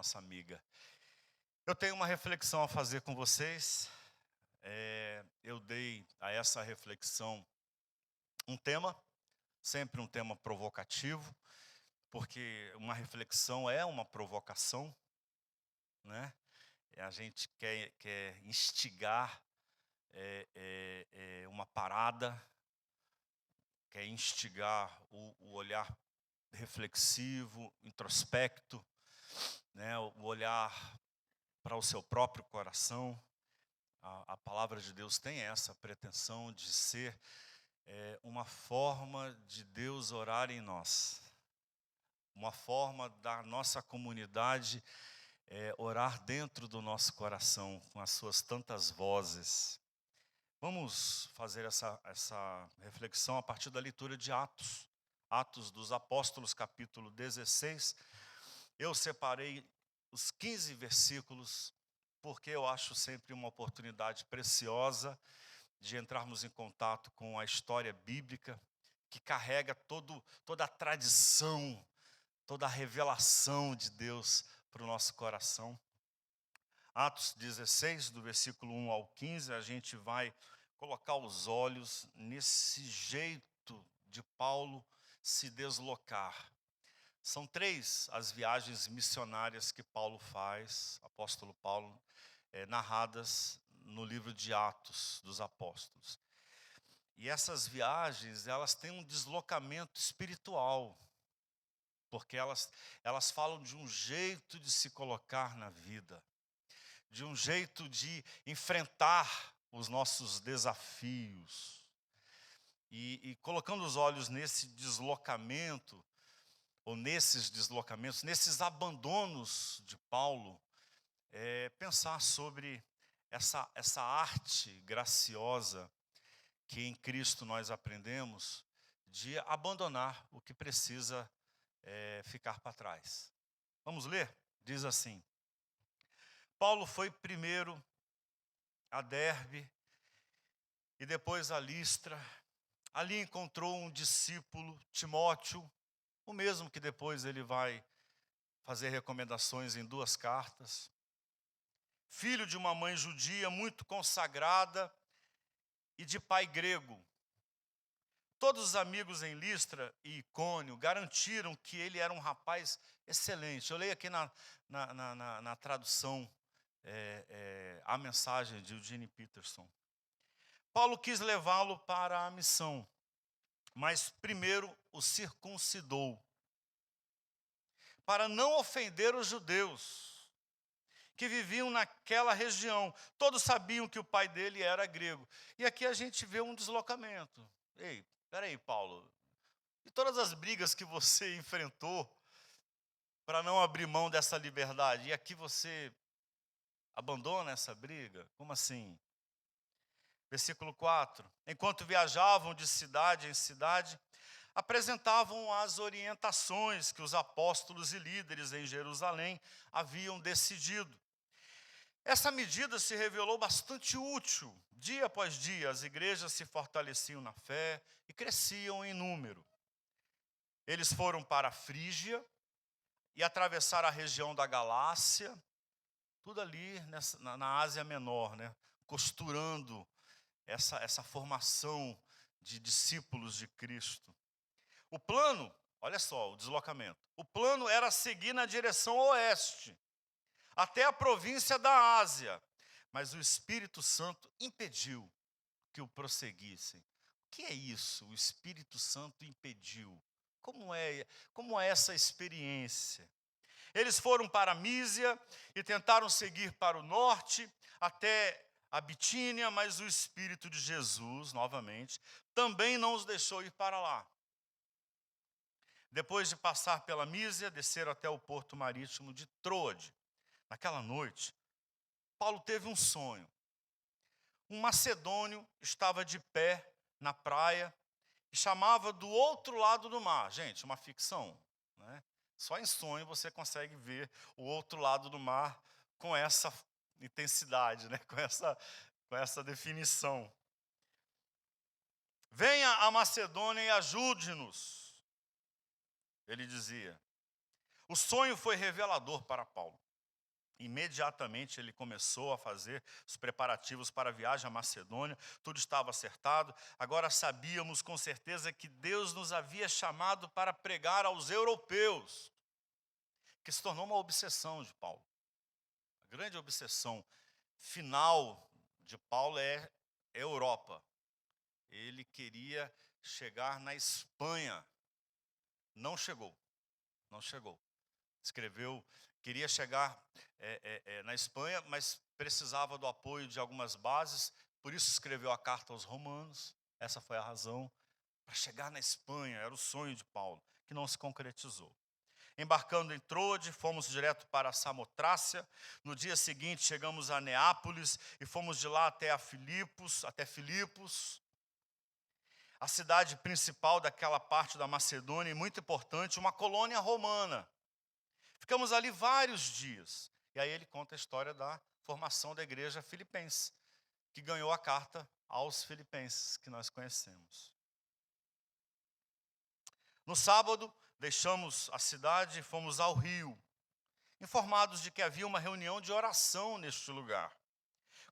nossa amiga. Eu tenho uma reflexão a fazer com vocês. Eu dei a essa reflexão um tema, sempre um tema provocativo, porque uma reflexão é uma provocação, né? A gente quer instigar uma parada, quer instigar o olhar reflexivo, introspecto, né? O olhar para o seu próprio coração. A palavra de Deus tem essa pretensão de ser uma forma de Deus orar em nós, uma forma da nossa comunidade orar dentro do nosso coração, com as suas tantas vozes. Vamos fazer essa reflexão a partir da leitura de Atos, Atos dos Apóstolos, capítulo 16. Eu separei os 15 versículos, porque eu acho sempre uma oportunidade preciosa de entrarmos em contato com a história bíblica, que carrega toda a tradição, toda a revelação de Deus para o nosso coração. Atos 16, do versículo 1 ao 15, a gente vai colocar os olhos nesse jeito de Paulo se deslocar. São 3 as viagens missionárias que Paulo faz, apóstolo Paulo, narradas no livro de Atos dos Apóstolos. E essas viagens, elas têm um deslocamento espiritual, porque elas falam de um jeito de se colocar na vida, de um jeito de enfrentar os nossos desafios. E colocando os olhos nesse deslocamento, ou nesses deslocamentos, nesses abandonos de Paulo, pensar sobre essa arte graciosa que em Cristo nós aprendemos de abandonar o que precisa ficar para trás. Vamos ler? Diz assim: Paulo foi primeiro a Derbe e depois a Listra. Ali encontrou um discípulo, Timóteo, o mesmo que depois ele vai fazer recomendações em 2 cartas. Filho de uma mãe judia muito consagrada e de pai grego. Todos os amigos em Listra e Icônio garantiram que ele era um rapaz excelente. Eu leio aqui na tradução a mensagem de Eugene Peterson. Paulo quis levá-lo para a missão, mas primeiro o circuncidou, para não ofender os judeus que viviam naquela região. Todos sabiam que o pai dele era grego. E aqui a gente vê um deslocamento. Ei, peraí, Paulo, e todas as brigas que você enfrentou para não abrir mão dessa liberdade, e aqui você abandona essa briga? Como assim? Versículo 4. Enquanto viajavam de cidade em cidade, apresentavam as orientações que os apóstolos e líderes em Jerusalém haviam decidido. Essa medida se revelou bastante útil. Dia após dia, as igrejas se fortaleciam na fé e cresciam em número. Eles foram para a Frígia e atravessaram a região da Galácia, tudo ali na Ásia Menor, né? Costurando essa formação de discípulos de Cristo. O plano, olha só o deslocamento, o plano era seguir na direção oeste, até a província da Ásia, mas o Espírito Santo impediu que o prosseguissem. O que é isso? O Espírito Santo impediu. Como é essa experiência? Eles foram para a Mísia e tentaram seguir para o norte, até a Bitínia, mas o Espírito de Jesus, novamente, também não os deixou ir para lá. Depois de passar pela Mísia, desceram até o porto marítimo de Troade. Naquela noite, Paulo teve um sonho. Um macedônio estava de pé na praia e chamava do outro lado do mar. Gente, uma ficção, né? Só em sonho você consegue ver o outro lado do mar com essa intensidade, né? com essa definição. Venha a Macedônia e ajude-nos, ele dizia. O sonho foi revelador para Paulo. Imediatamente ele começou a fazer os preparativos para a viagem à Macedônia, tudo estava acertado. Agora sabíamos com certeza que Deus nos havia chamado para pregar aos europeus, que se tornou uma obsessão de Paulo. A grande obsessão final de Paulo é a Europa. Ele queria chegar na Espanha. Não chegou. Escreveu, queria chegar na Espanha, mas precisava do apoio de algumas bases, por isso escreveu a carta aos Romanos. Essa foi a razão, para chegar na Espanha, era o sonho de Paulo, que não se concretizou. Embarcando em Trode, fomos direto para Samotrácia. No dia seguinte chegamos a Neápolis e fomos de lá até Filipos, a cidade principal daquela parte da Macedônia, e muito importante, uma colônia romana. Ficamos ali vários dias. E aí ele conta a história da formação da igreja filipense, que ganhou a carta aos filipenses, que nós conhecemos. No sábado, deixamos a cidade e fomos ao rio, informados de que havia uma reunião de oração neste lugar.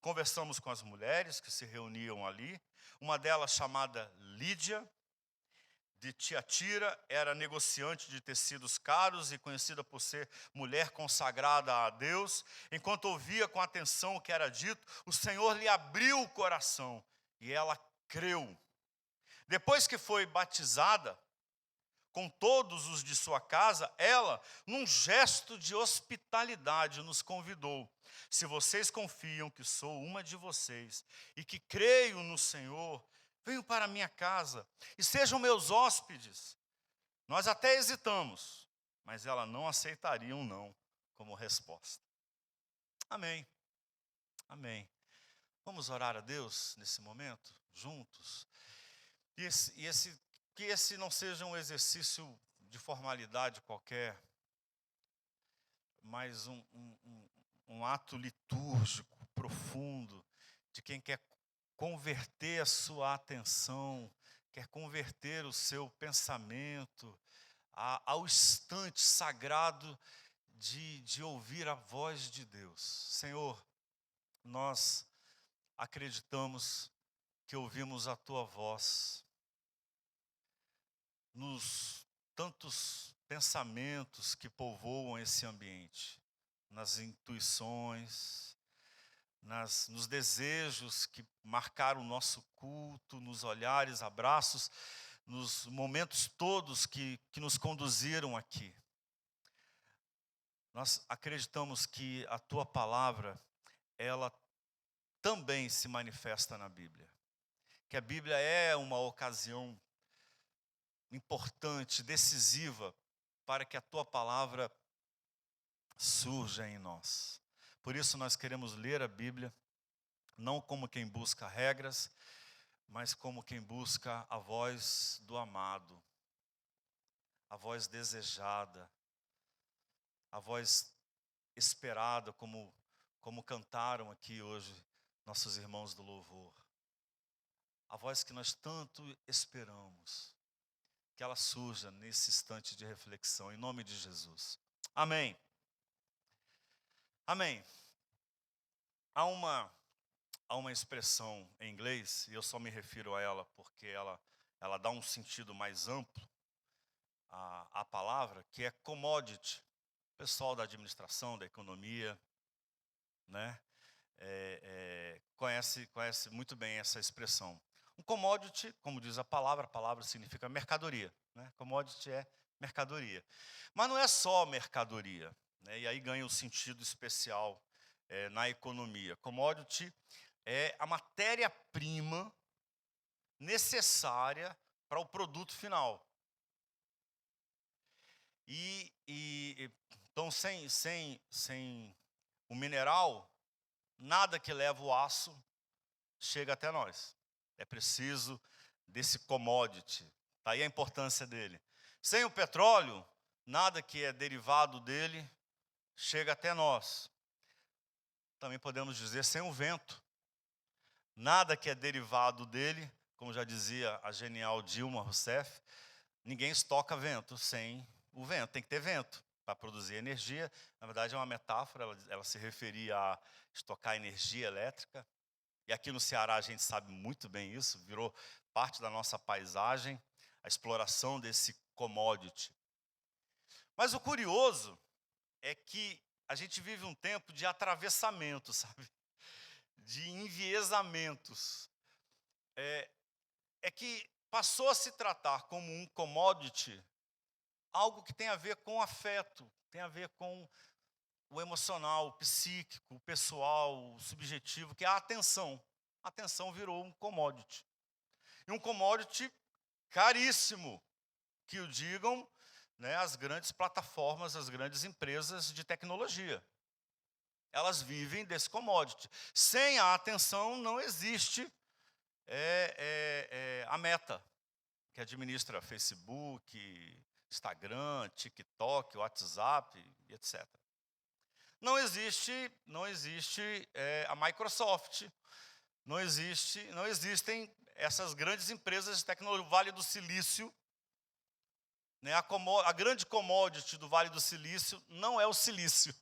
Conversamos com as mulheres que se reuniam ali. Uma delas, chamada Lídia, de Tiatira, era negociante de tecidos caros e conhecida por ser mulher consagrada a Deus. Enquanto ouvia com atenção o que era dito, o Senhor lhe abriu o coração e ela creu. Depois que foi batizada, com todos os de sua casa, ela, num gesto de hospitalidade, nos convidou. Se vocês confiam que sou uma de vocês e que creio no Senhor, venham para a minha casa e sejam meus hóspedes. Nós até hesitamos, mas ela não aceitaria um não como resposta. Amém. Amém. Vamos orar a Deus nesse momento, juntos? Que esse não seja um exercício de formalidade qualquer, mas um ato litúrgico, profundo, de quem quer converter a sua atenção, quer converter o seu pensamento ao instante sagrado de ouvir a voz de Deus. Senhor, nós acreditamos que ouvimos a Tua voz nos tantos pensamentos que povoam esse ambiente, nas intuições, nos desejos que marcaram o nosso culto, nos olhares, abraços, nos momentos todos que nos conduziram aqui. Nós acreditamos que a Tua palavra, ela também se manifesta na Bíblia. Que a Bíblia é uma ocasião importante, decisiva, para que a Tua palavra surja em nós. Por isso nós queremos ler a Bíblia, não como quem busca regras, mas como quem busca a voz do amado, a voz desejada, a voz esperada, como cantaram aqui hoje nossos irmãos do louvor. A voz que nós tanto esperamos, que ela surja nesse instante de reflexão, em nome de Jesus. Amém. Amém. Há uma expressão em inglês, e eu só me refiro a ela porque ela dá um sentido mais amplo à palavra, que é commodity. O pessoal da administração, da economia, né, conhece muito bem essa expressão. Um commodity, como diz a palavra significa mercadoria. Né? Commodity é mercadoria. Mas não é só mercadoria, né? E aí ganha um sentido especial na economia. Commodity é a matéria-prima necessária para o produto final. Então, sem o mineral, nada que leva o aço chega até nós. É preciso desse commodity. Está aí a importância dele. Sem o petróleo, nada que é derivado dele chega até nós. Também podemos dizer sem o vento. Nada que é derivado dele, como já dizia a genial Dilma Rousseff, ninguém estoca vento sem o vento. Tem que ter vento para produzir energia. Na verdade, é uma metáfora, ela se referia a estocar energia elétrica. E aqui no Ceará a gente sabe muito bem isso, virou parte da nossa paisagem, a exploração desse commodity. Mas o curioso é que a gente vive um tempo de atravessamento, sabe? De enviesamentos. É que passou a se tratar como um commodity algo que tem a ver com afeto, tem a ver com o emocional, o psíquico, o pessoal, o subjetivo, que é a atenção. A atenção virou um commodity. E um commodity caríssimo, que o digam, né, as grandes plataformas, as grandes empresas de tecnologia. Elas vivem desse commodity. Sem a atenção não existe a Meta, que administra Facebook, Instagram, TikTok, WhatsApp, etc. Não existe a Microsoft, não existem essas grandes empresas de tecnologia, o Vale do Silício, né, a grande commodity do Vale do Silício não é o silício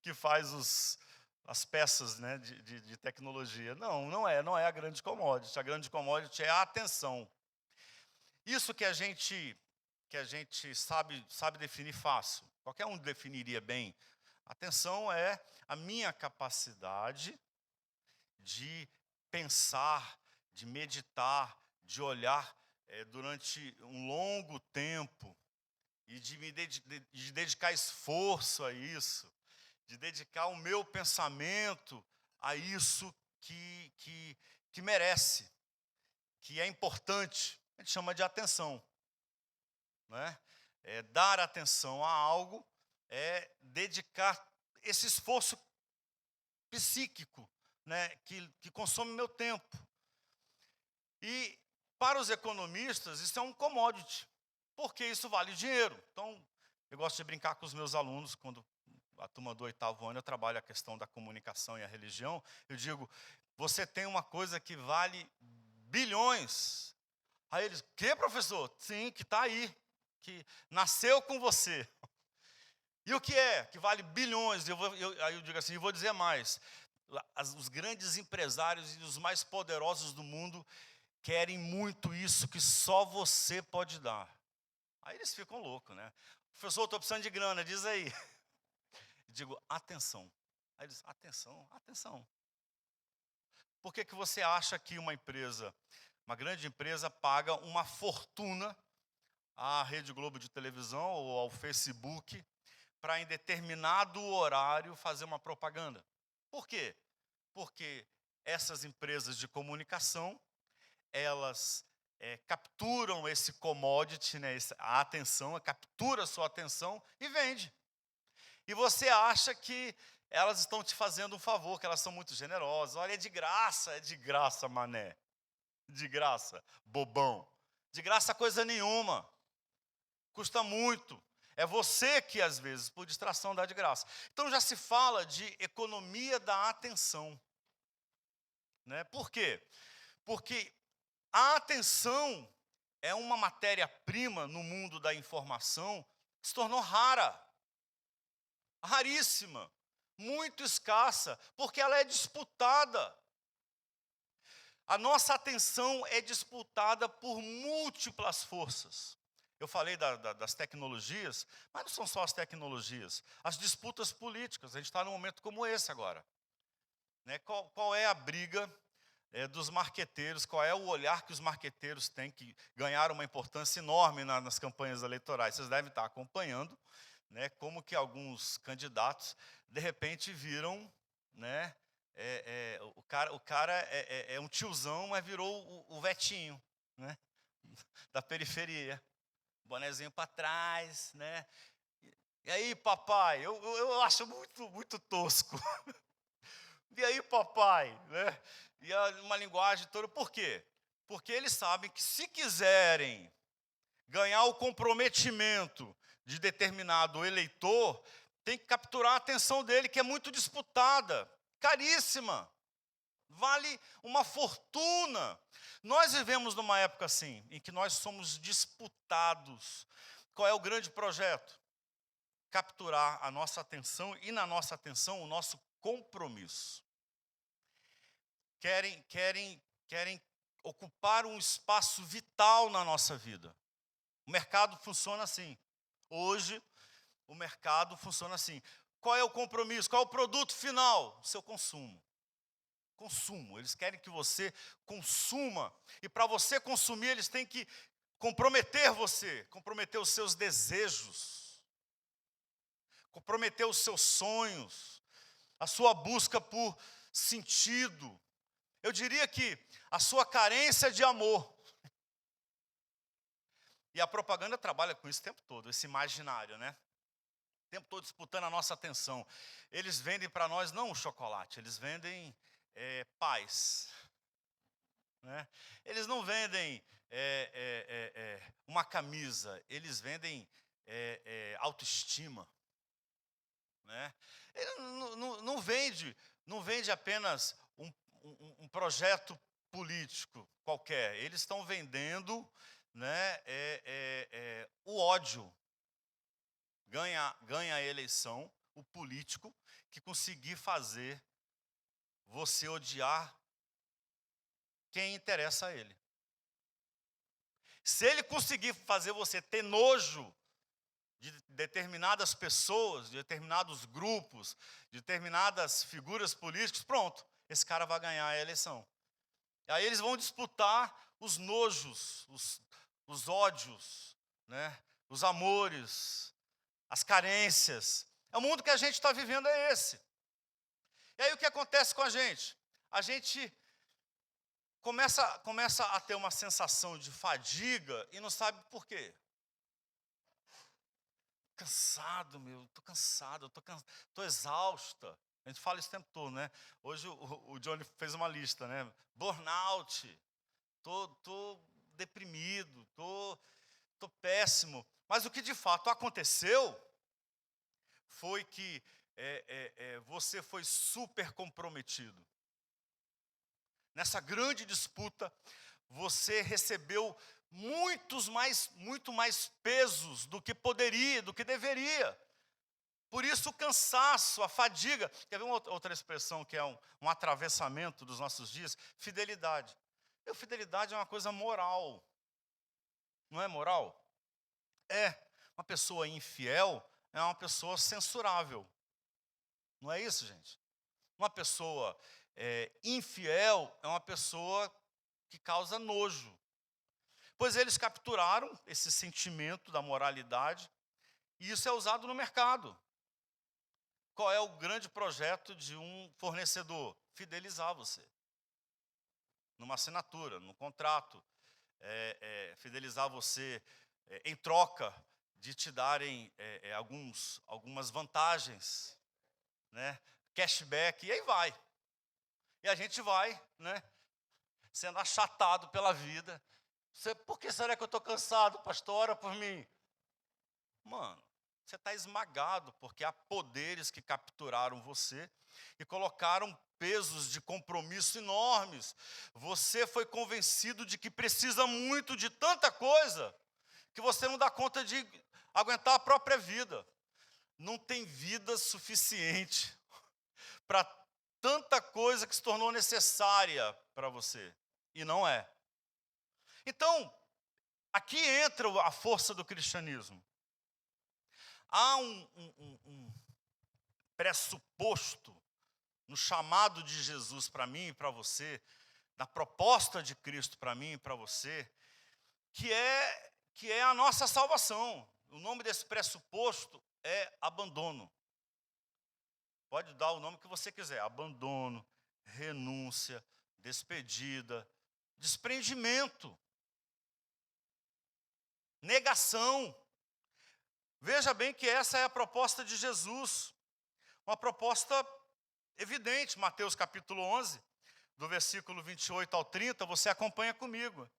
que faz as peças, né, de tecnologia. Não é a grande commodity. A grande commodity é a atenção. Isso que a gente sabe definir fácil. Qualquer um definiria bem. Atenção é a minha capacidade de pensar, de meditar, de olhar durante um longo tempo e de dedicar esforço a isso, de dedicar o meu pensamento a isso que merece, que é importante. A gente chama de atenção. Né? Dar atenção a algo é dedicar esse esforço psíquico, né, que consome meu tempo. E para os economistas isso é um commodity, porque isso vale dinheiro. Então, eu gosto de brincar com os meus alunos, quando a turma do 8º ano eu trabalho a questão da comunicação e a religião, eu digo, você tem uma coisa que vale bilhões. Aí eles, que professor? Sim, que está aí, que nasceu com você. E o que é? Que vale bilhões. Aí eu digo assim, vou dizer mais. Os grandes empresários e os mais poderosos do mundo querem muito isso que só você pode dar. Aí eles ficam loucos, né? Professor, estou precisando de grana, diz aí. Eu digo, atenção. Aí eles, atenção. Por que você acha que uma grande empresa paga uma fortuna à Rede Globo de televisão ou ao Facebook para em determinado horário fazer uma propaganda? Por quê? Porque essas empresas de comunicação, elas capturam esse commodity, né, a atenção, captura a sua atenção e vende. E você acha que elas estão te fazendo um favor, que elas são muito generosas. Olha, é de graça, mané. De graça, bobão. De graça coisa nenhuma. Custa muito. É você que, às vezes, por distração, dá de graça. Então, já se fala de economia da atenção. Né? Por quê? Porque a atenção é uma matéria-prima no mundo da informação que se tornou rara. Raríssima. Muito escassa. Porque ela é disputada. A nossa atenção é disputada por múltiplas forças. Eu falei das tecnologias, mas não são só as tecnologias. As disputas políticas. A gente está num momento como esse agora. Né? Qual é a briga dos marqueteiros? Qual é o olhar que os marqueteiros têm, que ganharam uma importância enorme nas campanhas eleitorais? Vocês devem estar acompanhando, né, como que alguns candidatos, de repente, viram... Né, o cara é um tiozão, mas virou o vetinho, né, da periferia. Bonezinho para trás, né? E aí, papai? Eu acho muito tosco. E aí, papai? Né? E uma linguagem toda. Por quê? Porque eles sabem que se quiserem ganhar o comprometimento de determinado eleitor, tem que capturar a atenção dele, que é muito disputada, caríssima. Vale uma fortuna. Nós vivemos numa época assim, em que nós somos disputados. Qual é o grande projeto? capturar a nossa atenção e, na nossa atenção, o nosso compromisso. Querem ocupar um espaço vital na nossa vida. O mercado funciona assim. Hoje, o mercado funciona assim. Qual é o compromisso? Qual é o produto final? O seu consumo. Consumo. Eles querem que você consuma. E para você consumir, eles têm que comprometer você, comprometer os seus desejos, comprometer os seus sonhos, a sua busca por sentido. Eu diria que a sua carência de amor. E a propaganda trabalha com isso o tempo todo, esse imaginário, né? O tempo todo disputando a nossa atenção. Eles vendem para nós não o chocolate, eles vendem paz. Né? Eles não vendem uma camisa, eles vendem autoestima. Né? Ele não vende apenas um projeto político qualquer. Eles estão vendendo, né, o ódio. Ganha a eleição o político que conseguir fazer você odiar quem interessa a ele. Se ele conseguir fazer você ter nojo de determinadas pessoas, de determinados grupos, de determinadas figuras políticas, pronto, esse cara vai ganhar a eleição. E aí eles vão disputar os nojos, os ódios, né? Os amores, as carências. É o mundo que a gente está vivendo, é esse. E aí o que acontece com a gente? A gente começa a ter uma sensação de fadiga e não sabe por quê. Cansado, estou cansado, estou exausta. A gente fala isso o tempo todo, né? Hoje o Johnny fez uma lista, né? Burnout, estou deprimido, estou péssimo. Mas o que de fato aconteceu foi que você foi super comprometido. Nessa grande disputa, você recebeu muito mais pesos do que poderia, do que deveria. Por isso o cansaço, a fadiga. Quer ver uma outra expressão que é um atravessamento dos nossos dias? Fidelidade. E fidelidade é uma coisa moral. Não é moral? É. Uma pessoa infiel é uma pessoa censurável. Não é isso, gente? Uma pessoa infiel é uma pessoa que causa nojo. Pois eles capturaram esse sentimento da moralidade e isso é usado no mercado. Qual é o grande projeto de um fornecedor? Fidelizar você. Numa assinatura, num contrato. Fidelizar você em troca de te darem algumas vantagens, né? Cashback, e aí vai. E a gente vai, né, sendo achatado pela vida. Por que será que eu estou cansado, pastor? Ora por mim. Mano, você está esmagado, porque há poderes que capturaram você e colocaram pesos de compromisso enormes. Você foi convencido de que precisa muito de tanta coisa, que você não dá conta de aguentar a própria vida. Não tem vida suficiente para tanta coisa que se tornou necessária para você. E não é. Então, aqui entra a força do cristianismo. Há um pressuposto no chamado de Jesus para mim e para você, na proposta de Cristo para mim e para você, que é a nossa salvação. O nome desse pressuposto é abandono. Pode dar o nome que você quiser. Abandono, renúncia, despedida, desprendimento, negação. Veja bem que essa é a proposta de Jesus. Uma proposta evidente. Mateus capítulo 11, do versículo 28 ao 30, você acompanha comigo.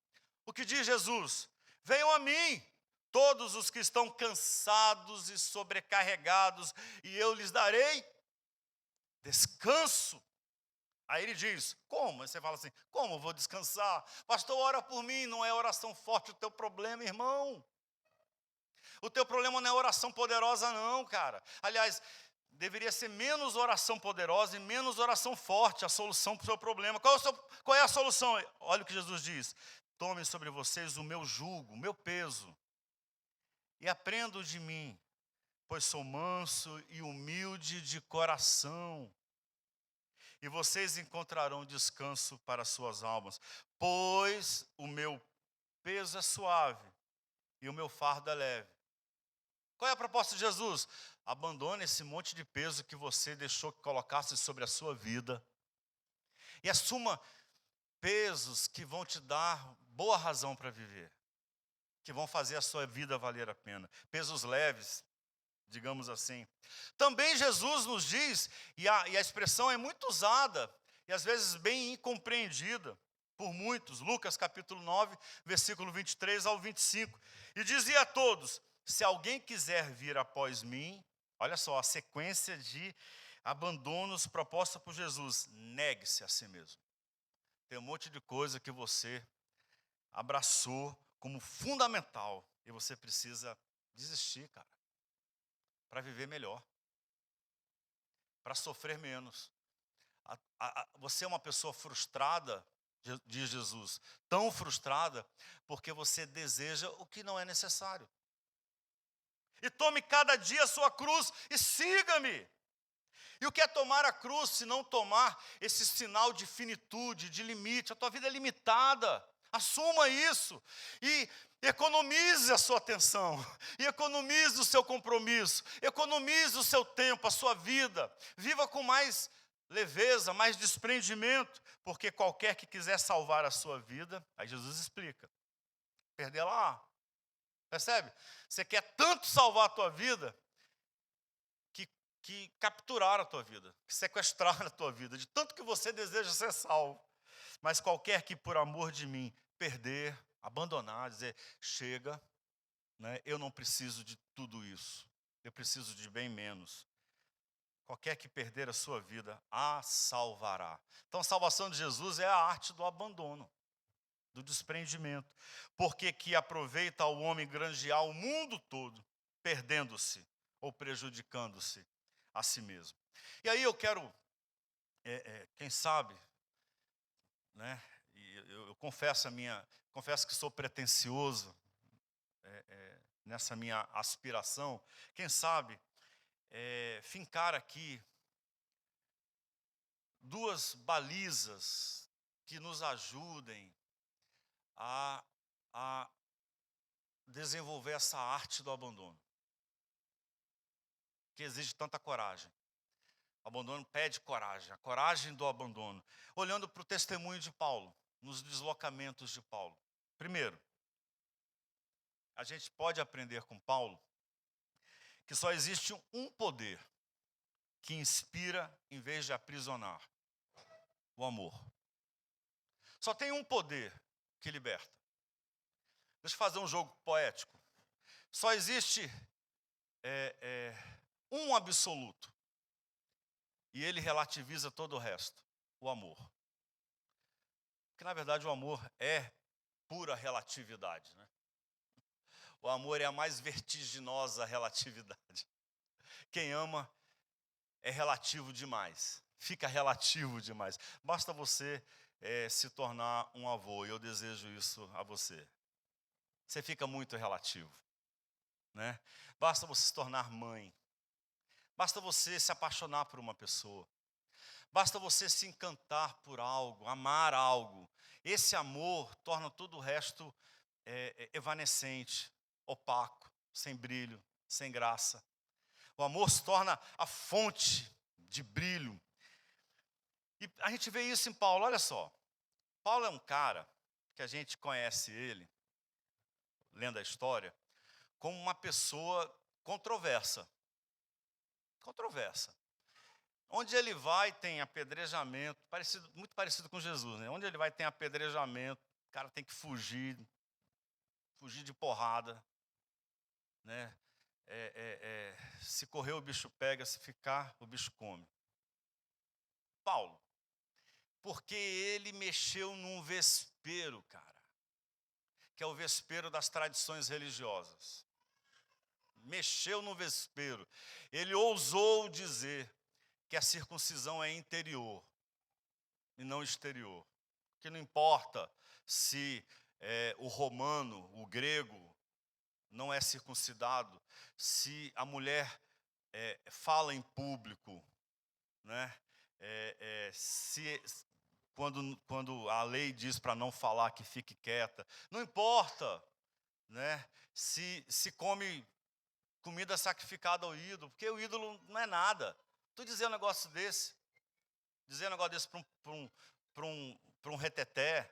O que diz Jesus? Venham a mim, todos os que estão cansados e sobrecarregados, e eu lhes darei descanso. Aí ele diz, como? Aí você fala assim, como eu vou descansar? Pastor, ora por mim, não é oração forte o teu problema, irmão. O teu problema não é oração poderosa não, cara. Aliás, deveria ser menos oração poderosa e menos oração forte a solução para o seu problema. Qual é a solução? Olha o que Jesus diz. Tomem sobre vocês o meu jugo, o meu peso, e aprendam de mim, pois sou manso e humilde de coração. E vocês encontrarão descanso para suas almas, pois o meu peso é suave e o meu fardo é leve. Qual é a proposta de Jesus? Abandone esse monte de peso que você deixou que colocasse sobre a sua vida e assuma pesos que vão te dar boa razão para viver, que vão fazer a sua vida valer a pena. Pesos leves, digamos assim. Também Jesus nos diz, e a expressão é muito usada, e às vezes bem incompreendida por muitos, Lucas capítulo 9, versículo 23 ao 25, e dizia a todos, se alguém quiser vir após mim, olha só, a sequência de abandonos proposta por Jesus, negue-se a si mesmo. Tem um monte de coisa que você abraçou como fundamental, e você precisa desistir, cara, para viver melhor, para sofrer menos. Você é uma pessoa frustrada, diz Jesus, tão frustrada, porque você deseja o que não é necessário. E tome cada dia a sua cruz e siga-me. E o que é tomar a cruz, se não tomar esse sinal de finitude, de limite? A tua vida é limitada. Assuma isso e economize a sua atenção, e economize o seu compromisso, economize o seu tempo, a sua vida. Viva com mais leveza, mais desprendimento, porque qualquer que quiser salvar a sua vida, aí Jesus explica, perdê-la. Percebe? Você quer tanto salvar a tua vida, que capturaram a tua vida, que sequestraram a tua vida, de tanto que você deseja ser salvo. Mas qualquer que por amor de mim perder, abandonar, dizer, chega, né, eu não preciso de tudo isso, eu preciso de bem menos. Qualquer que perder a sua vida, a salvará. Então a salvação de Jesus é a arte do abandono, do desprendimento. Porque que aproveita ao homem granjear o mundo todo, perdendo-se ou prejudicando-se a si mesmo. E aí eu quero, quem sabe, né? E eu confesso que sou pretensioso nessa minha aspiração. Quem sabe fincar aqui duas balizas que nos ajudem a desenvolver essa arte do abandono, que exige tanta coragem. O abandono pede coragem, a coragem do abandono. Olhando para o testemunho de Paulo, nos deslocamentos de Paulo. Primeiro, a gente pode aprender com Paulo que só existe um poder que inspira em vez de aprisionar: o amor. Só tem um poder que liberta. Deixa eu fazer um jogo poético. Só existe um absoluto. E ele relativiza todo o resto, o amor. Porque, na verdade, o amor é pura relatividade, né? O amor é a mais vertiginosa relatividade. Quem ama é relativo demais, fica relativo demais. Basta você se tornar um avô, e eu desejo isso a você. Você fica muito relativo, né? Basta você se tornar mãe. Basta você se apaixonar por uma pessoa. Basta você se encantar por algo, amar algo. Esse amor torna todo o resto evanescente, opaco, sem brilho, sem graça. O amor se torna a fonte de brilho. E a gente vê isso em Paulo, olha só. Paulo é um cara que a gente conhece ele, lendo a história, como uma pessoa controversa. Controversa. Onde ele vai tem apedrejamento, muito parecido com Jesus, né? Onde ele vai tem apedrejamento, o cara tem que fugir de porrada, né? Se correr o bicho pega, se ficar o bicho come. Paulo, porque ele mexeu num vespeiro, cara, que é o vespeiro das tradições religiosas. mexeu no vespeiro. Ele ousou dizer que a circuncisão é interior e não exterior. Que não importa se o romano, o grego, não é circuncidado, se a mulher fala em público, né? Quando a lei diz para não falar, que fique quieta, não importa, né? Se come comida sacrificada ao ídolo, porque o ídolo não é nada. Tu dizer um negócio desse, para um reteté,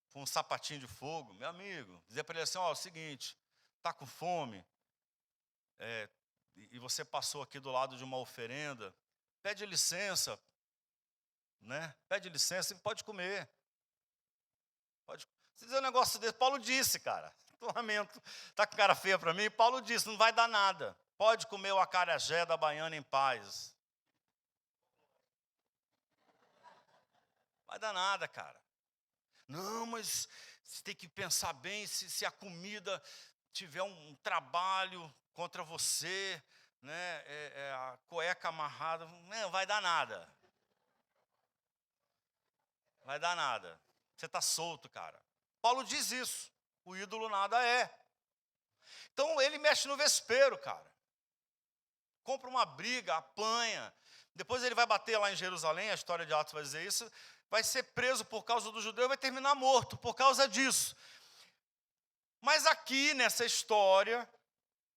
para um sapatinho de fogo, meu amigo, dizer para ele assim, ó, é o seguinte, tá com fome, e você passou aqui do lado de uma oferenda, pede licença, né? Pede licença e pode comer. Se dizer um negócio desse, Paulo disse, cara, lamento, tá com cara feia para mim, Paulo disse, não vai dar nada, pode comer o acarajé da baiana em paz. Vai dar nada, cara. Não, mas você tem que pensar bem, se a comida tiver um trabalho contra você, né, a cueca amarrada, não vai dar nada. Vai dar nada. Você está solto, cara. Paulo diz isso. O ídolo nada é. Então ele mexe no vespeiro, cara. Compra uma briga, apanha. Depois ele vai bater lá em Jerusalém, a história de Atos vai dizer isso. Vai ser preso por causa do judeu e vai terminar morto por causa disso. Mas aqui nessa história,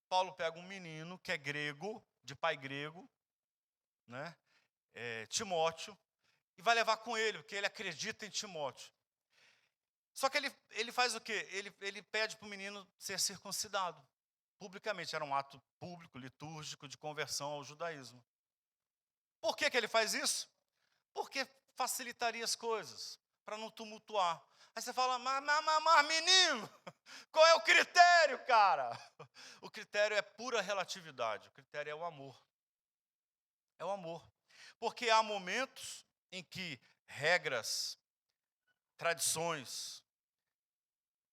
Paulo pega um menino que é grego, de pai grego, né? Timóteo, e vai levar com ele, porque ele acredita em Timóteo. Só que ele faz o quê? Ele pede para o menino ser circuncidado, publicamente. Era um ato público, litúrgico, de conversão ao judaísmo. Por que ele faz isso? Porque facilitaria as coisas, para não tumultuar. Aí você fala, mas menino, qual é o critério, cara? O critério é pura relatividade, o critério é o amor. É o amor. Porque há momentos em que regras, tradições,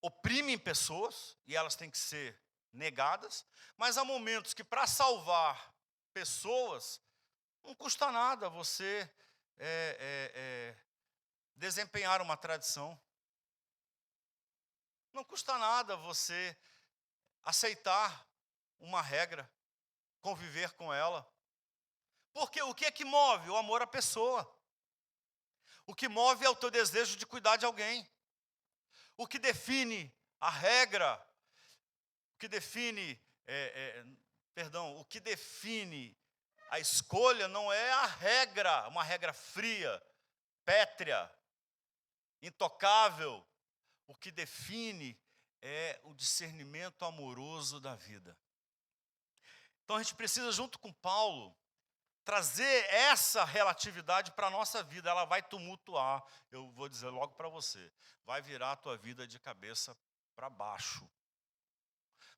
oprimem pessoas, e elas têm que ser negadas, mas há momentos que para salvar pessoas, não custa nada você desempenhar uma tradição. Não custa nada você aceitar uma regra, conviver com ela. Porque o que é que move? O amor à pessoa. O que move é o teu desejo de cuidar de alguém. O que define a regra, o que define, o que define a escolha não é a regra, uma regra fria, pétrea, intocável. O que define é o discernimento amoroso da vida. Então a gente precisa, junto com Paulo, trazer essa relatividade para a nossa vida. Ela vai tumultuar, eu vou dizer logo para você, vai virar a tua vida de cabeça para baixo.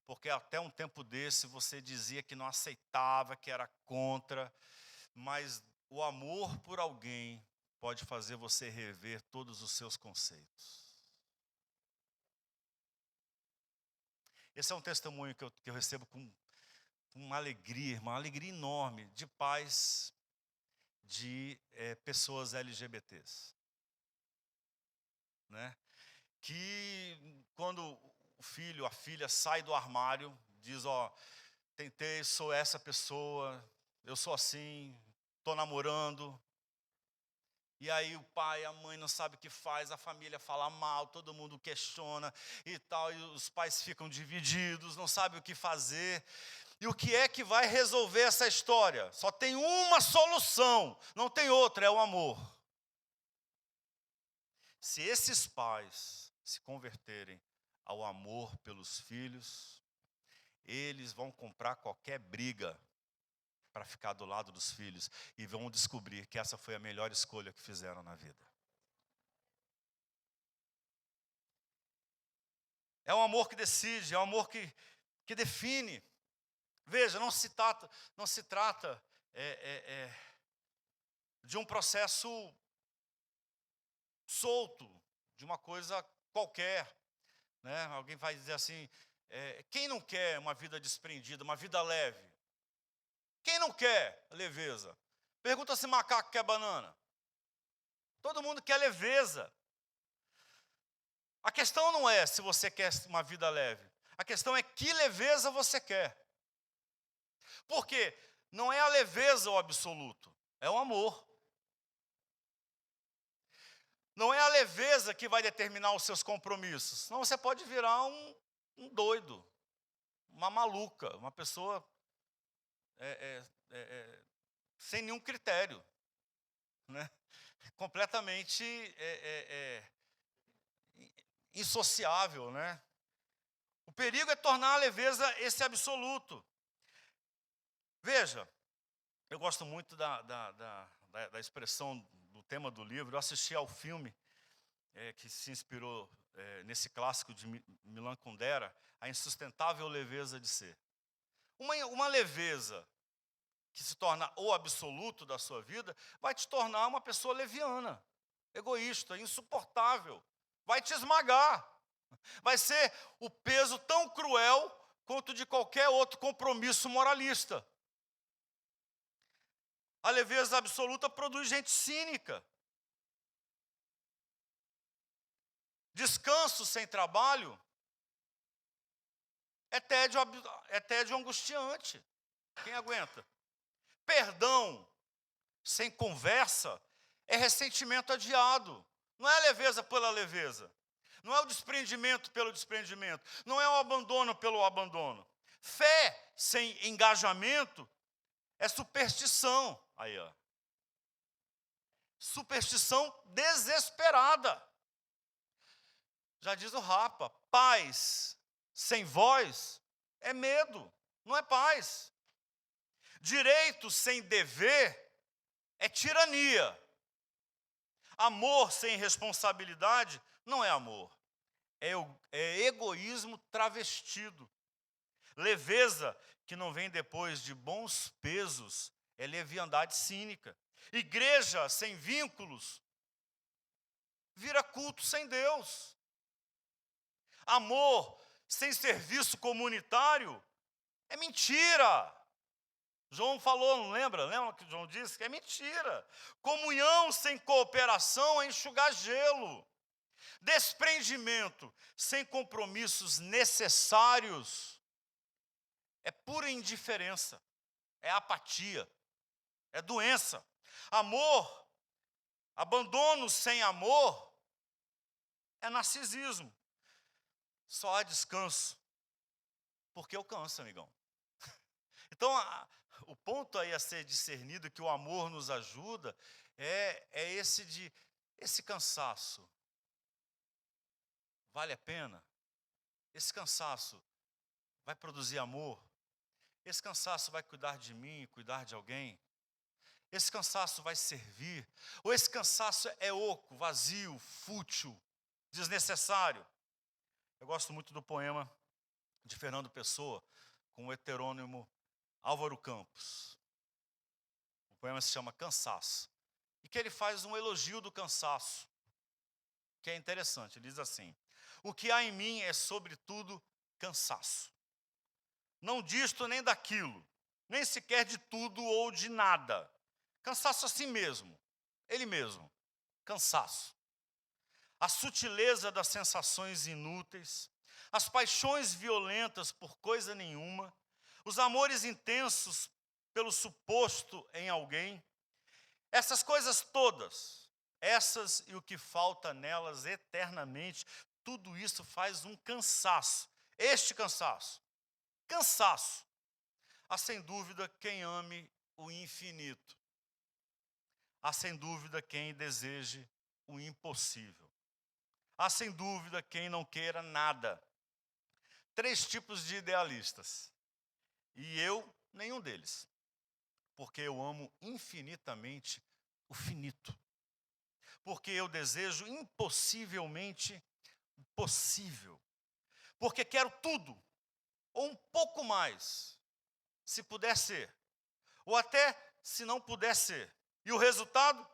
Porque até um tempo desse você dizia que não aceitava, que era contra, mas o amor por alguém pode fazer você rever todos os seus conceitos. Esse é um testemunho que eu recebo com uma alegria enorme, de pais de pessoas LGBTs. Né? Que quando o filho, a filha sai do armário, diz, ó, tentei, sou essa pessoa, eu sou assim, estou namorando. E aí o pai, a mãe não sabe o que faz, a família fala mal, todo mundo questiona e tal, e os pais ficam divididos, não sabem o que fazer. E o que é que vai resolver essa história? Só tem uma solução, não tem outra, é o amor. Se esses pais se converterem ao amor pelos filhos, eles vão comprar qualquer briga para ficar do lado dos filhos e vão descobrir que essa foi a melhor escolha que fizeram na vida. É um amor que decide, é um amor que define. Veja, não se trata de um processo solto, de uma coisa qualquer. Né? Alguém vai dizer assim, Quem não quer uma vida desprendida, uma vida leve? Quem não quer leveza? Pergunta se macaco quer banana. Todo mundo quer leveza. A questão não é se você quer uma vida leve. A questão é que leveza você quer. Porque não é a leveza o absoluto, é o amor. Não é a leveza que vai determinar os seus compromissos. Senão você pode virar um doido, uma maluca, uma pessoa sem nenhum critério, né? Completamente insociável, né? O perigo é tornar a leveza esse absoluto. Veja, eu gosto muito da expressão do tema do livro. Eu assisti ao filme que se inspirou nesse clássico de Milan Kundera, A Insustentável Leveza de Ser. Uma leveza que se torna o absoluto da sua vida, vai te tornar uma pessoa leviana, egoísta, insuportável, vai te esmagar. Vai ser o peso tão cruel quanto de qualquer outro compromisso moralista. A leveza absoluta produz gente cínica. Descanso sem trabalho é tédio angustiante. Quem aguenta? Perdão sem conversa é ressentimento adiado. Não é leveza pela leveza. Não é o desprendimento pelo desprendimento. Não é o abandono pelo abandono. Fé sem engajamento é superstição. Aí, ó. Superstição desesperada. Já diz o Rapa, paz sem voz é medo, não é paz. Direito sem dever é tirania. Amor sem responsabilidade não é amor. É egoísmo travestido. Leveza que não vem depois de bons pesos é leviandade cínica. Igreja sem vínculos vira culto sem Deus. Amor sem serviço comunitário é mentira. João falou, não lembra? Lembra que João disse? Que é mentira. Comunhão sem cooperação é enxugar gelo. Desprendimento sem compromissos necessários é pura indiferença, é apatia, é doença. Amor, abandono sem amor é narcisismo. Só há descanso porque eu canso, amigão. Então, o ponto aí a ser discernido, que o amor nos ajuda, é esse cansaço. Vale a pena? Esse cansaço vai produzir amor? Esse cansaço vai cuidar de mim, cuidar de alguém? Esse cansaço vai servir? Ou esse cansaço é oco, vazio, fútil, desnecessário? Eu gosto muito do poema de Fernando Pessoa, com o heterônimo Álvaro Campos. O poema se chama Cansaço. E que ele faz um elogio do cansaço, que é interessante. Ele diz assim: o que há em mim é, sobretudo, cansaço. Não disto nem daquilo, nem sequer de tudo ou de nada. Cansaço assim mesmo, ele mesmo, cansaço. A sutileza das sensações inúteis, as paixões violentas por coisa nenhuma, os amores intensos pelo suposto em alguém, essas coisas todas, essas e o que falta nelas eternamente, tudo isso faz um cansaço. Este cansaço. Há sem dúvida quem ame o infinito. Há sem dúvida quem deseje o impossível. Há sem dúvida quem não queira nada. 3 tipos de idealistas. E eu, nenhum deles. Porque eu amo infinitamente o finito. Porque eu desejo impossivelmente o possível. Porque quero tudo, ou um pouco mais, se puder ser. Ou até se não puder ser. E o resultado?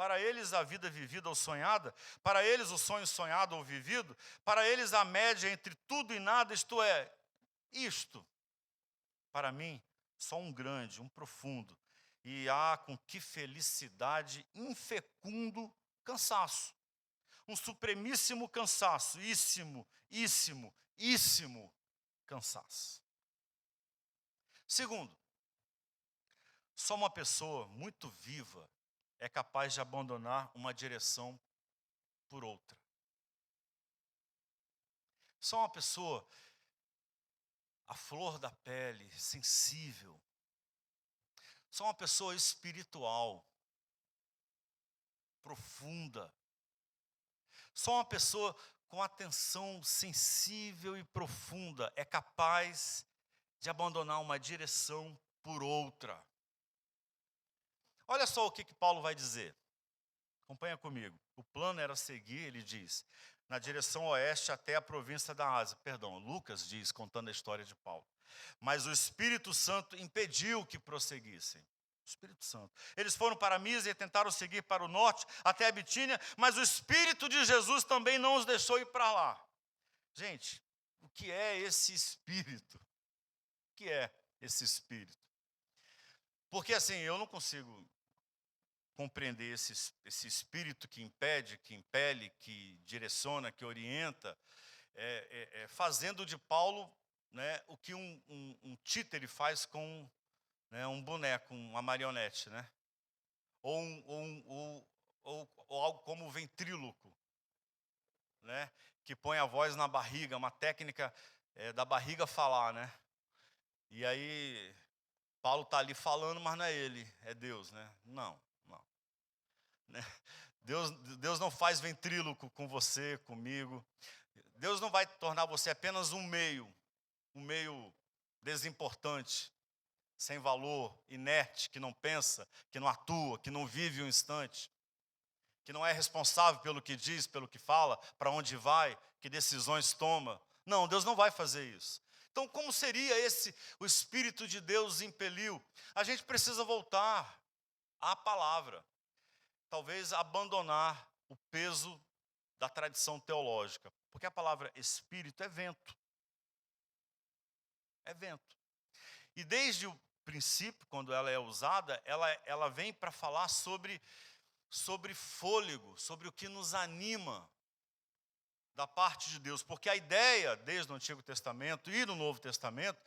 Para eles a vida vivida ou sonhada, para eles o sonho sonhado ou vivido, para eles a média entre tudo e nada, isto é, isto. Para mim, só um grande, um profundo, e com que felicidade, infecundo cansaço. Um supremíssimo cansaço, íssimo cansaço. Segundo, só uma pessoa muito viva é capaz de abandonar uma direção por outra. Só uma pessoa, a flor da pele, sensível. Só uma pessoa espiritual, profunda. Só uma pessoa com atenção sensível e profunda é capaz de abandonar uma direção por outra. Olha só o que Paulo vai dizer. Acompanha comigo. O plano era seguir, ele diz, na direção oeste até a província da Ásia. Perdão, Lucas diz, contando a história de Paulo. Mas o Espírito Santo impediu que prosseguissem. O Espírito Santo. Eles foram para Mísia e tentaram seguir para o norte, até a Bitínia, mas o Espírito de Jesus também não os deixou ir para lá. Gente, o que é esse Espírito? O que é esse Espírito? Porque assim, eu não consigo compreender esse espírito que impede, que impele, que direciona, que orienta, fazendo de Paulo, né, o que um títere faz com, né, um boneco, uma marionete, né? Ou algo como o ventríloco, né, que põe a voz na barriga, uma técnica da barriga falar, né? E aí Paulo está ali falando, mas não é ele, é Deus, né? Não. Né? Deus não faz ventríloco com você, comigo. Deus não vai tornar você apenas um meio desimportante, sem valor, inerte, que não pensa, que não atua, que não vive um instante, que não é responsável pelo que diz, pelo que fala, para onde vai, que decisões toma. Não, Deus não vai fazer isso. Então, como seria o Espírito de Deus impeliu? A gente precisa voltar à palavra. Talvez abandonar o peso da tradição teológica. Porque a palavra espírito é vento. É vento. E desde o princípio, quando ela é usada, ela vem para falar sobre fôlego, sobre o que nos anima da parte de Deus. Porque a ideia, desde o Antigo Testamento e no Novo Testamento,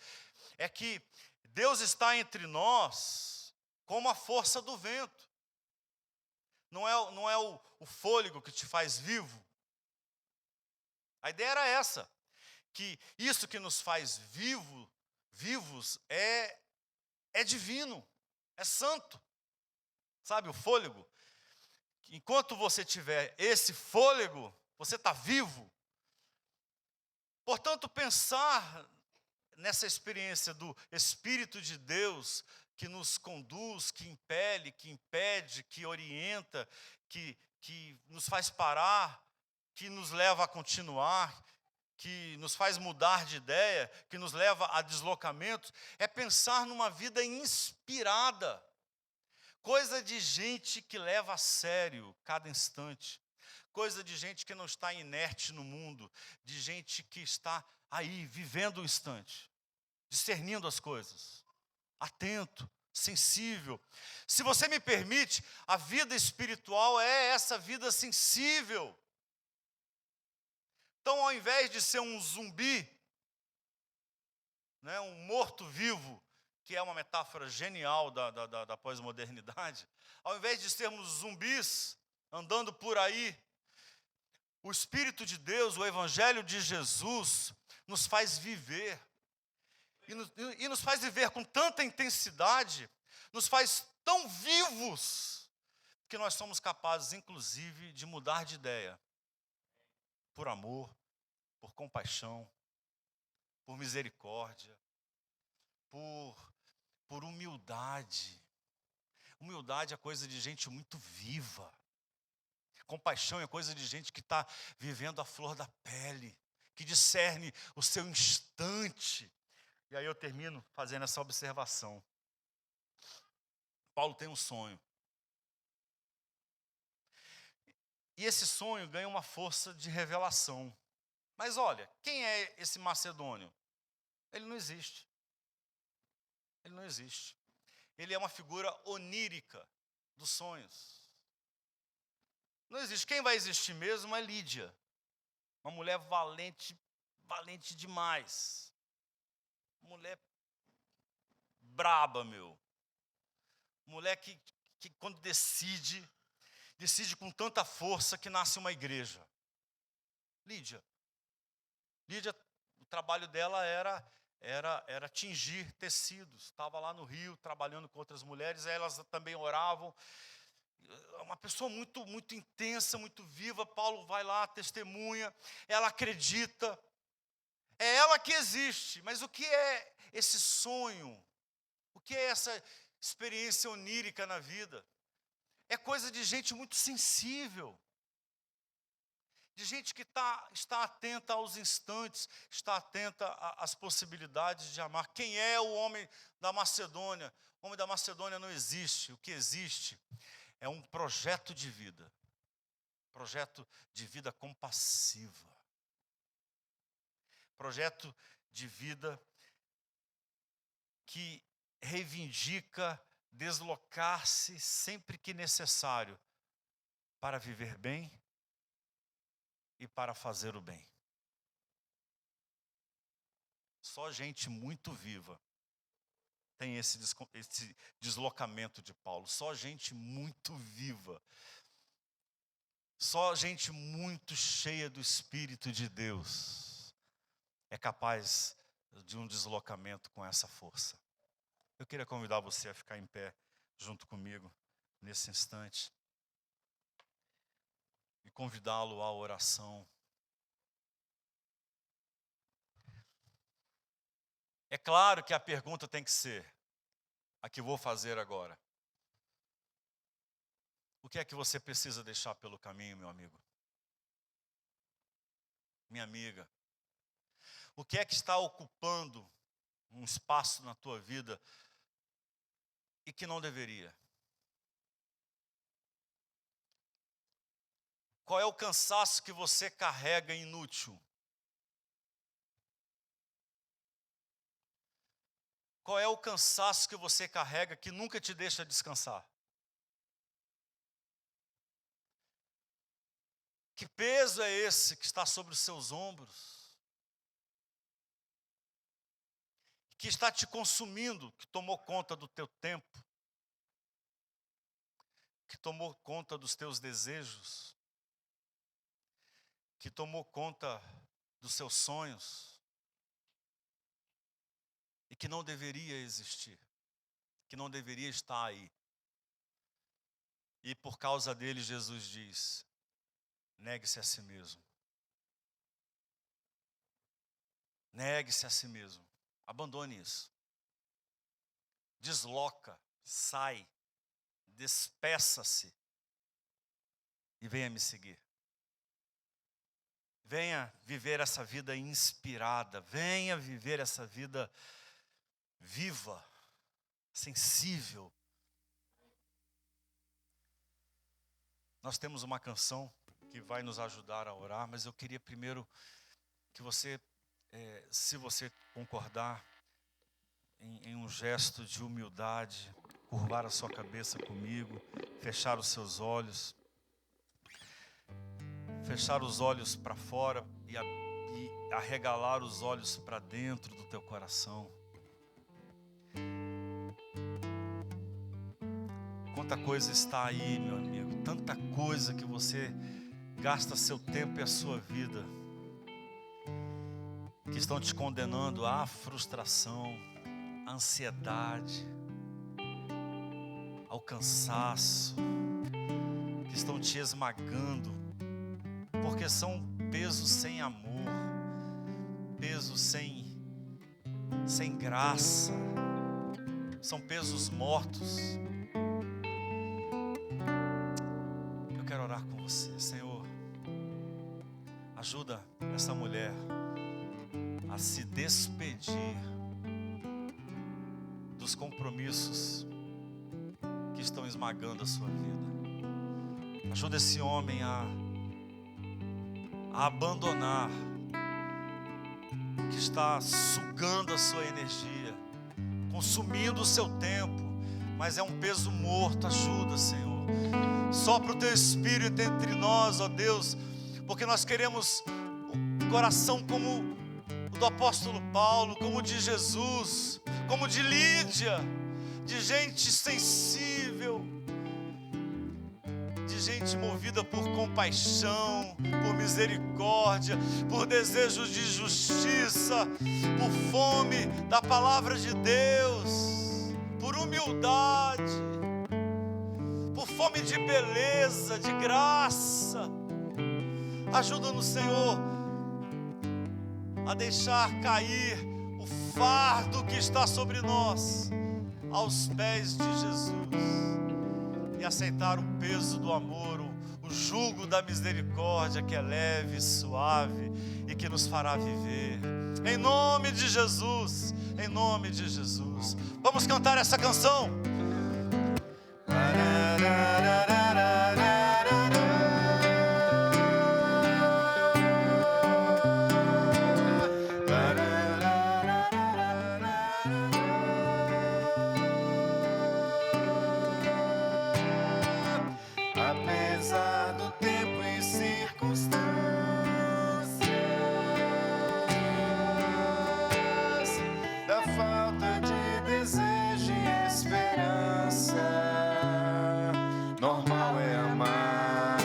é que Deus está entre nós como a força do vento. Não é o fôlego que te faz vivo. A ideia era essa, que isso que nos faz vivos é divino, é santo. Sabe o fôlego? Enquanto você tiver esse fôlego, você está vivo. Portanto, pensar nessa experiência do Espírito de Deus que nos conduz, que impele, que impede, que orienta, que nos faz parar, que nos leva a continuar, que nos faz mudar de ideia, que nos leva a deslocamentos, é pensar numa vida inspirada, coisa de gente que leva a sério cada instante, coisa de gente que não está inerte no mundo, de gente que está aí, vivendo o instante, discernindo as coisas, atento, sensível. Se você me permite, a vida espiritual é essa vida sensível. Então, ao invés de ser um zumbi, né, um morto-vivo, que é uma metáfora genial da pós-modernidade, ao invés de sermos zumbis andando por aí, o Espírito de Deus, o Evangelho de Jesus, nos faz viver. E nos faz viver com tanta intensidade, nos faz tão vivos, que nós somos capazes, inclusive, de mudar de ideia. Por amor, por compaixão, por misericórdia, por humildade. Humildade é coisa de gente muito viva. Compaixão é coisa de gente que está vivendo a flor da pele, que discerne o seu instante. E aí eu termino fazendo essa observação. Paulo tem um sonho. E esse sonho ganha uma força de revelação. Mas olha, quem é esse macedônio? Ele não existe. Ele não existe. Ele é uma figura onírica dos sonhos. Não existe. Quem vai existir mesmo é Lídia. Uma mulher valente, valente demais. Mulher braba, meu. Mulher que quando decide com tanta força que nasce uma igreja. Lídia. Lídia, o trabalho dela era tingir tecidos. Estava lá no Rio, trabalhando com outras mulheres, elas também oravam. Uma pessoa muito, muito intensa, muito viva. Paulo vai lá, testemunha, ela acredita. É ela que existe, mas o que é esse sonho? O que é essa experiência onírica na vida? É coisa de gente muito sensível. De gente que está atenta aos instantes, está atenta às possibilidades de amar. Quem é o homem da Macedônia? O homem da Macedônia não existe. O que existe é um projeto de vida compassiva. Projeto de vida que reivindica deslocar-se sempre que necessário para viver bem e para fazer o bem. Só gente muito viva tem esse deslocamento de Paulo. Só gente muito viva. Só gente muito cheia do Espírito de Deus é capaz de um deslocamento com essa força. Eu queria convidar você a ficar em pé junto comigo nesse instante e convidá-lo à oração. É claro que a pergunta tem que ser a que vou fazer agora. O que é que você precisa deixar pelo caminho, meu amigo? Minha amiga. O que é que está ocupando um espaço na tua vida e que não deveria? Qual é o cansaço que você carrega inútil? Qual é o cansaço que você carrega que nunca te deixa descansar? Que peso é esse que está sobre os seus ombros? Que está te consumindo, que tomou conta do teu tempo? Que tomou conta dos teus desejos? Que tomou conta dos seus sonhos? E que não deveria existir, que não deveria estar aí. E por causa dele, Jesus diz: negue-se a si mesmo. Negue-se a si mesmo. Abandone isso. Desloca, sai, despeça-se e venha me seguir. Venha viver essa vida inspirada, venha viver essa vida viva, sensível. Nós temos uma canção que vai nos ajudar a orar, mas eu queria primeiro que você, se você concordar, em um gesto de humildade, curvar a sua cabeça comigo, fechar os seus olhos, fechar os olhos para fora e arregalar os olhos para dentro do teu coração. Quanta coisa está aí, meu amigo, tanta coisa que você gasta seu tempo e a sua vida, que estão te condenando à frustração, à ansiedade, ao cansaço, que estão te esmagando, porque são pesos sem amor, pesos sem graça, são pesos mortos. Eu quero orar com você, Senhor. Ajuda essa mulher a se despedir dos compromissos que estão esmagando a sua vida. Ajuda esse homem a a abandonar o que está sugando a sua energia, consumindo o seu tempo, mas é um peso morto. Ajuda, Senhor. Sopra o teu Espírito entre nós, ó Deus, porque nós queremos um coração como o do apóstolo Paulo, como o de Jesus, como o de Lídia, de gente sensível, de gente movida por compaixão, por misericórdia, por desejos de justiça, por fome da palavra de Deus, por humildade, por fome de beleza, de graça. Ajuda-nos, Senhor, a deixar cair o fardo que está sobre nós aos pés de Jesus e aceitar o peso do amor, o jugo da misericórdia que é leve, suave e que nos fará viver. Em nome de Jesus, em nome de Jesus. Vamos cantar essa canção. Apesar do tempo e circunstâncias, da falta de desejo e esperança, normal é amar.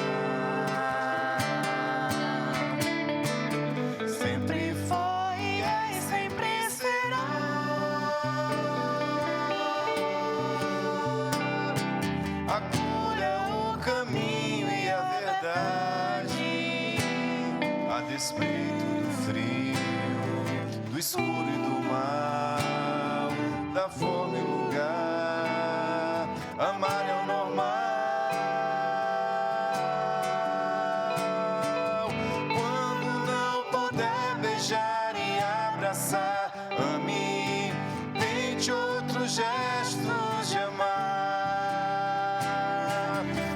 Sempre foi e sempre será. A cura, o caminho e a verdade, a despeito do frio, do escuro e do mal, da fome e lugar, amar é o normal. Quando não puder beijar e abraçar, ame, tente outros gestos de amar.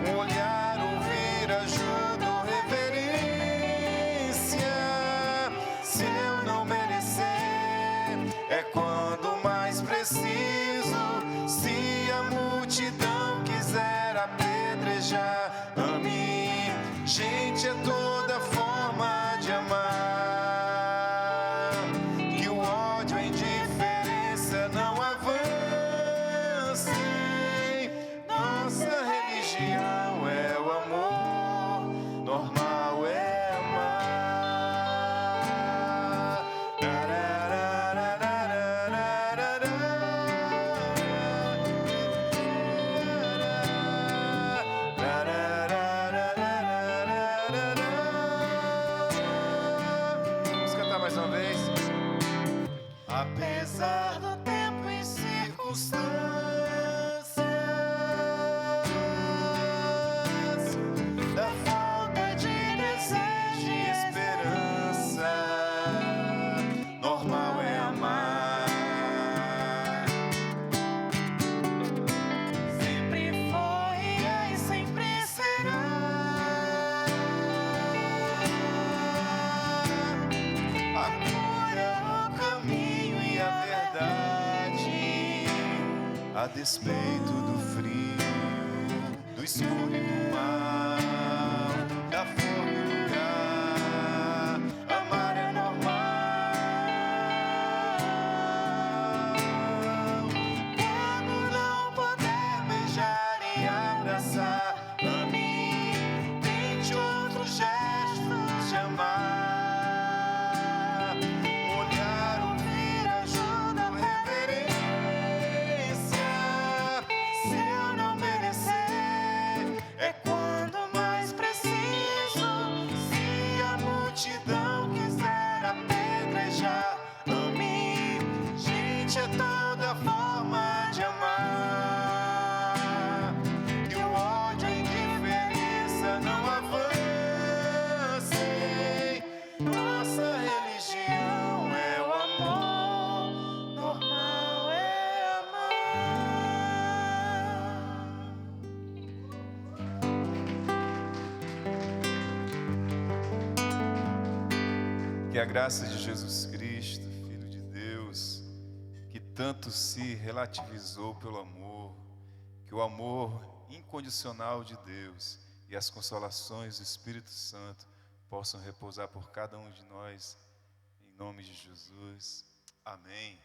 Um olhar, ouvir, ajuda ou reverência. Se eu não merecer, é quando mais preciso. Se a multidão quiser apedrejar, ame, gente, é toda forma de amar. Que o ódio, a indiferença não avance. Nossa religião é o amor, normal é amar. Vamos cantar mais uma vez. Apesar do tempo e circunstâncias, da falta de desejo e esperança, normal é amar. Sempre foi e sempre será. A cura, o caminho e a verdade, a despeito do frio, do escuro e do mal, da fome e lugar, amar é normal. Quando não puder beijar e abraçar, ame, tente outros gestos de amar. Um olhar, ouvir, ajuda ou reverência. Se eu não merecer, é Que a graça de Jesus Cristo, Filho de Deus, que tanto se relativizou pelo amor, que o amor incondicional de Deus e as consolações do Espírito Santo possam repousar por cada um de nós, em nome de Jesus. Amém.